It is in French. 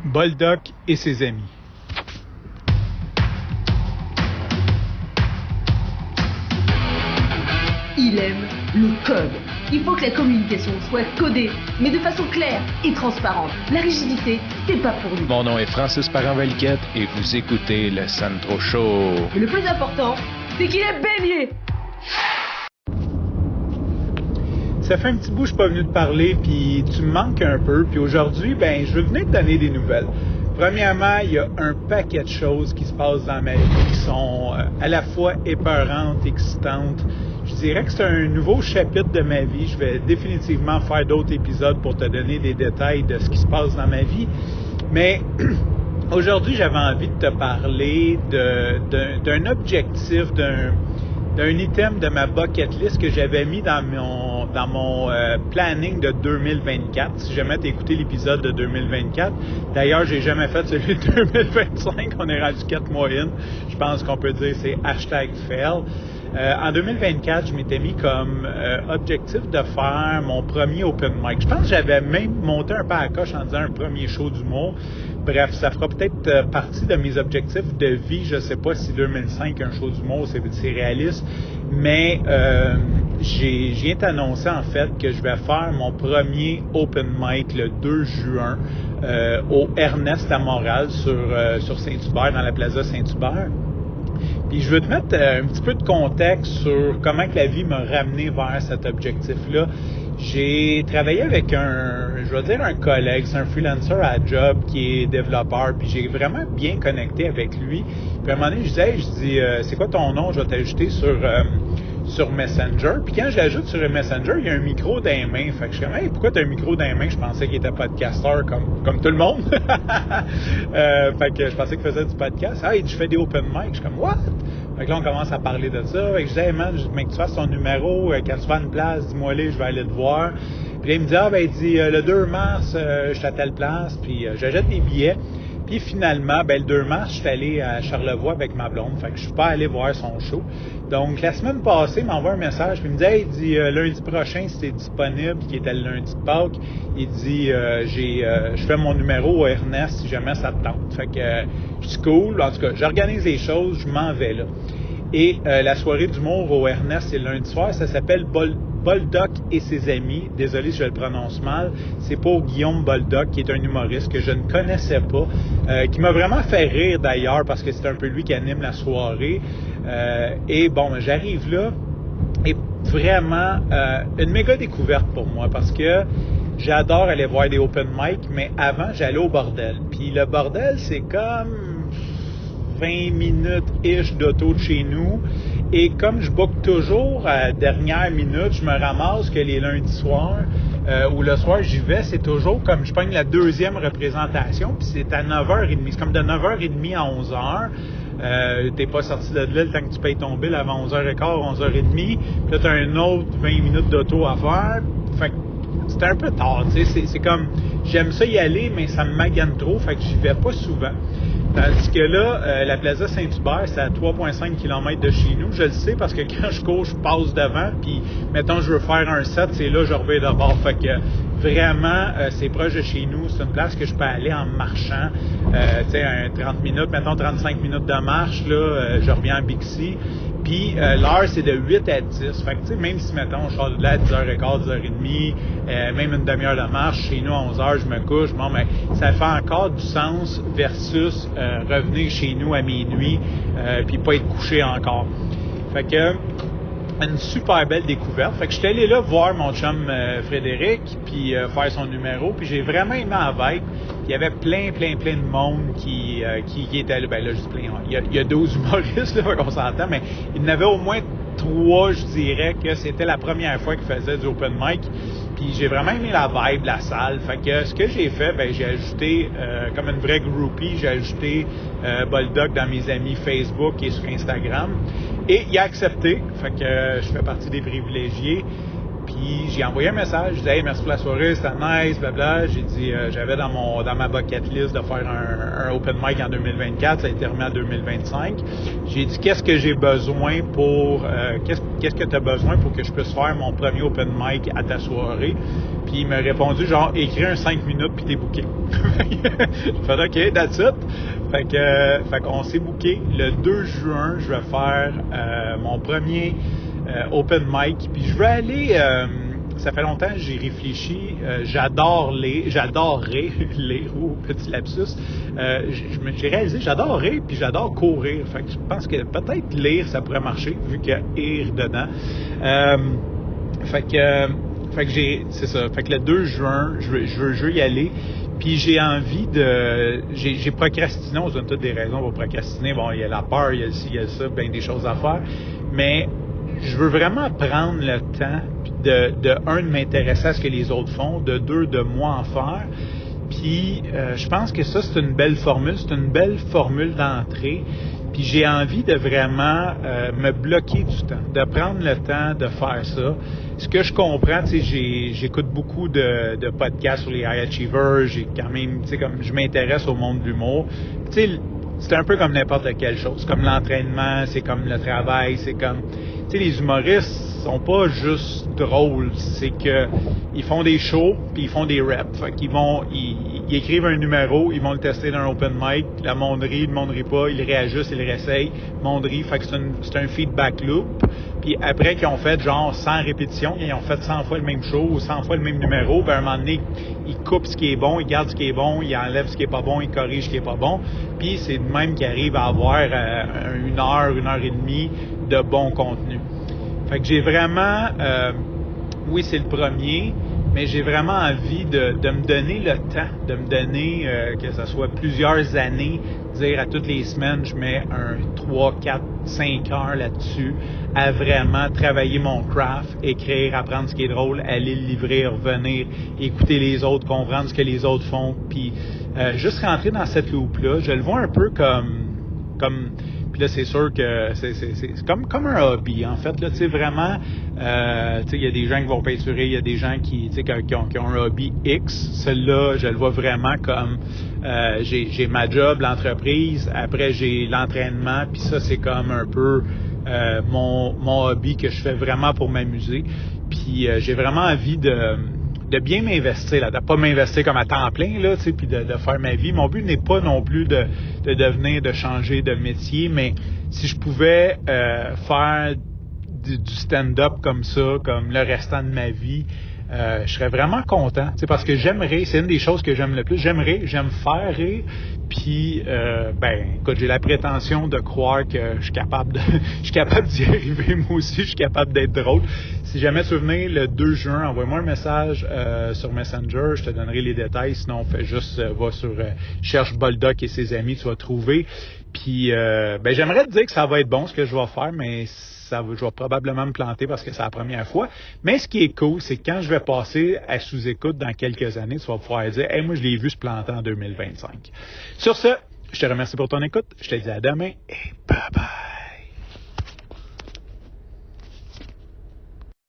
Boldoc et ses amis. Il aime le code. Il faut que la communication soit codée, mais de façon claire et transparente. La rigidité, c'est pas pour lui. Mon nom est Francis Parent-Valquette et vous écoutez le Sandro Show. Mais le plus important, c'est qu'il est bélier. Ça fait un petit bout que je suis pas venu te parler, puis tu me manques un peu. Puis aujourd'hui, je veux venir te donner des nouvelles. Premièrement, il y a un paquet de choses qui se passent dans ma vie qui sont à la fois épeurantes, excitantes. Je dirais que c'est un nouveau chapitre de ma vie. Je vais définitivement faire d'autres épisodes pour te donner des détails de ce qui se passe dans ma vie. Mais aujourd'hui, j'avais envie de te parler d'un objectif, d'un item de ma bucket list que j'avais mis dans mon planning de 2024. Si jamais tu as écouté l'épisode de 2024. D'ailleurs, j'ai jamais fait celui de 2025. On est rendu 4 mois in. Je pense qu'on peut dire c'est #fail. En 2024, je m'étais mis comme objectif de faire mon premier open mic. Je pense que j'avais même monté un peu à la coche en disant un premier show d'humour. Bref, ça fera peut-être partie de mes objectifs de vie. Je ne sais pas si 2005, un show d'humour, c'est réaliste. Mais j'ai été annoncé en fait que je vais faire mon premier open mic le 2 juin au Ernest à Montréal sur Saint-Hubert, dans la Plaza Saint-Hubert. Puis je veux te mettre un petit peu de contexte sur comment que la vie m'a ramené vers cet objectif-là. J'ai travaillé avec un collègue, c'est un freelancer à job qui est développeur, puis j'ai vraiment bien connecté avec lui. Puis à un moment donné, je dis, c'est quoi ton nom? Je vais t'ajouter sur Messenger. Puis quand je l'ajoute sur Messenger, il y a un micro dans les mains. Fait que je suis comme, hey, pourquoi tu as un micro dans les mains? Je pensais qu'il était podcasteur comme tout le monde. Fait que je pensais qu'il faisait du podcast. Ah, il dit, je fais des open mic. Je suis comme, what? Fait que là, on commence à parler de ça. Fait que je dis, hey man, que tu fasses ton numéro, quand tu vas à une place, dis-moi-les, je vais aller te voir. Puis là, il me dit, le 2 mars, je suis à telle place, puis j'achète des billets. Puis finalement, le 2 mars, je suis allé à Charlevoix avec ma blonde. Fait que je suis pas allé voir son show. Donc, la semaine passée, il m'envoie un message. Puis il me dit, hey, lundi prochain, si t'es disponible, qui était le lundi de Pâques, il dit, je fais mon numéro au Ernest si jamais ça te tente. Fait que je dis cool. En tout cas, j'organise les choses, je m'en vais là. Et la soirée d'humour au Ernest, c'est le lundi soir. Ça s'appelle Boldoc et ses amis. Désolé si je le prononce mal. C'est pour Guillaume Boldoc, qui est un humoriste que je ne connaissais pas, qui m'a vraiment fait rire d'ailleurs, parce que c'est un peu lui qui anime la soirée. Et bon, j'arrive là, et vraiment une méga découverte pour moi, parce que j'adore aller voir des open mic, mais avant, j'allais au bordel. Puis le bordel, c'est comme 20 minutes-ish d'auto de chez nous. Et comme je book toujours à dernière minute, je me ramasse que les lundis soirs ou le soir j'y vais, c'est toujours comme je pogne la deuxième représentation, puis c'est à 9h30. C'est comme de 9h30 à 11h. T'es pas sorti de là le temps que tu payes ton bill avant 11h15, 11h30. Puis là, t'as un autre 20 minutes d'auto à faire. Fait que c'était un peu tard, tu sais. C'est comme, j'aime ça y aller, mais ça me magane trop, fait que j'y vais pas souvent. Tandis que là, la Plaza Saint-Hubert, c'est à 3,5 km de chez nous. Je le sais parce que quand je cours, je passe devant. Puis, mettons, je veux faire un set, c'est là, je reviens d'abord. Fait que vraiment, c'est proche de chez nous. C'est une place que je peux aller en marchant. Tu sais, 30 minutes, mettons 35 minutes de marche. Là, je reviens à Bixi. Puis l'heure, c'est de 8 à 10. Fait que, tu sais, même si, mettons, je sors de là à 10h15, 10h30, même une demi-heure de marche, chez nous, à 11h, je me couche. Bon, mais ça fait encore du sens versus revenir chez nous à minuit, puis pas être couché encore. Fait que, une super belle découverte. Fait que j'étais allé là voir mon chum Frédéric, puis faire son numéro, puis j'ai vraiment aimé la vibe. Il y avait plein de monde qui était là. Ben là, je dis plein. Il y a 12 humoristes, là, on s'entend, mais il y en avait au moins 3, je dirais, que c'était la première fois qu'ils faisaient du open mic. Puis j'ai vraiment aimé la vibe, la salle. Fait que ce que j'ai fait, j'ai ajouté, comme une vraie groupie, j'ai ajouté Boldoc dans mes amis Facebook et sur Instagram. Et il a accepté. Fait que je fais partie des privilégiés. Puis j'ai envoyé un message, je disais hey, merci pour la soirée, c'était nice, blabla. J'ai dit j'avais dans ma bucket list de faire un open mic en 2024, ça a été remis en 2025. J'ai dit qu'est-ce que j'ai besoin pour qu'est-ce que tu as besoin pour que je puisse faire mon premier open mic à ta soirée. Puis Puis il m'a répondu genre, écris un 5 minutes puis t'es booké. J'ai fait OK, that's it. Fait qu'on s'est booké. Le 2 juin, je vais faire mon premier open mic. Puis je vais aller... ça fait longtemps que j'ai réfléchi. J'adorerais lire, petit lapsus. J'ai réalisé, j'adorerais, puis j'adore courir. Fait que je pense que peut-être lire, ça pourrait marcher, vu qu'il y a ir dedans. Fait que c'est ça. Fait que le 2 juin, je veux y aller. Puis j'ai envie de... J'ai procrastiné, on se donne toutes des raisons pour procrastiner. Bon, il y a la peur, il y a ci, il y a ça, bien des choses à faire. Mais je veux vraiment prendre le temps de m'intéresser à ce que les autres font, de 2, de moi en faire. Puis je pense que ça, c'est une belle formule. C'est une belle formule d'entrée. Puis j'ai envie de vraiment me bloquer du temps, de prendre le temps de faire ça. Ce que je comprends, tu sais, j'écoute beaucoup de podcasts sur les high achievers. J'ai quand même, tu sais, comme je m'intéresse au monde de l'humour. Tu sais, c'est un peu comme n'importe quelle chose. Comme l'entraînement, c'est comme le travail, c'est comme... Tu sais, les humoristes sont pas juste drôles, c'est que ils font des shows puis ils font des reps. Fait qu'ils ils écrivent un numéro, ils vont le tester dans un open mic, le monde rit pas, ils réajustent, ils le réessayent, le monde rit. Fait que c'est un feedback loop. Puis après qu'ils ont fait genre 100 répétitions, ils ont fait 100 fois le même show ou 100 fois le même numéro, ben à un moment donné, ils coupent ce qui est bon, ils gardent ce qui est bon, ils enlèvent ce qui est pas bon, ils corrigent ce qui est pas bon. Puis c'est de même qu'ils arrivent à avoir 1 heure, 1 heure et demie de bon contenu. Fait que j'ai vraiment, oui c'est le premier, mais j'ai vraiment envie de me donner le temps, de me donner, que ce soit plusieurs années, dire à toutes les semaines, je mets 3, 4, 5 heures là-dessus, à vraiment travailler mon craft, écrire, apprendre ce qui est drôle, aller le livrer, revenir, écouter les autres, comprendre ce que les autres font, puis juste rentrer dans cette loupe-là. Je le vois un peu comme puis là, c'est sûr que c'est comme un hobby, en fait. Là, tu sais, vraiment, tu sais, il y a des gens qui vont peinturer, il y a des gens qui ont un hobby X. Celui-là, je le vois vraiment comme, j'ai ma job, l'entreprise, après j'ai l'entraînement, puis ça, c'est comme un peu mon hobby que je fais vraiment pour m'amuser. Puis j'ai vraiment envie de bien m'investir, là, de pas m'investir comme à temps plein, là, tu sais, puis de faire ma vie. Mon but n'est pas non plus de changer de métier, mais si je pouvais faire du stand-up comme ça, comme le restant de ma vie, je serais vraiment content, tu sais, parce que j'aimerais, c'est une des choses que j'aime le plus, j'aime faire rire, puis, écoute, j'ai la prétention de croire que je suis capable d'y arriver, moi aussi, je suis capable d'être drôle. Si jamais tu veux venir le 2 juin, envoie-moi un message sur Messenger, je te donnerai les détails, sinon fais juste, va sur cherche Boldoc et ses amis, tu vas trouver. Puis, j'aimerais te dire que ça va être bon ce que je vais faire, mais je vais probablement me planter parce que c'est la première fois. Mais ce qui est cool, c'est que quand je vais passer à sous-écoute dans quelques années, tu vas pouvoir dire « Hey, moi, je l'ai vu se planter en 2025 ». Sur ce, je te remercie pour ton écoute. Je te dis à demain et bye-bye.